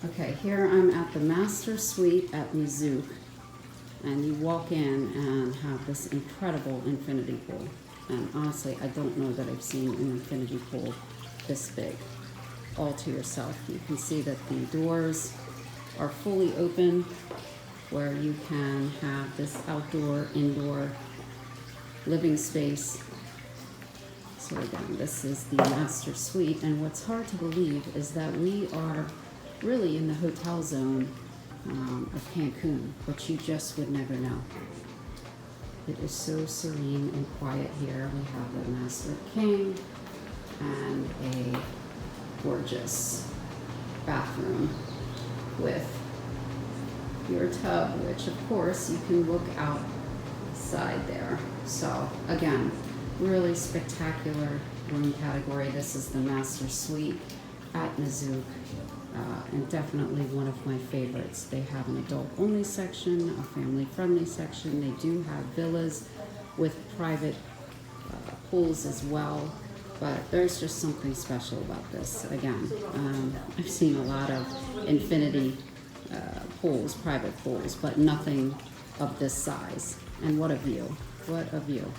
Okay, here I'm at the master suite at Nizuc, and you walk in and have this incredible infinity pool. And honestly, I don't know that I've seen an infinity pool this big, all to yourself. You can see that the doors are fully open, where you can have this outdoor, indoor living space. So again, this is the master suite, and what's hard to believe is that we are really in the hotel zone of Cancun, which you just would never know. It is so serene and quiet here. We have the Master King and a gorgeous bathroom with your tub, which of course you can look outside there. So again, really spectacular room category. This is the Master Suite at Nizuc. And definitely one of my favorites. They have an adult-only section, a family-friendly section. They do have villas with private pools as well, but there's just something special about this. Again, I've seen a lot of infinity pools, private pools, but nothing of this size. And what a view! What a view!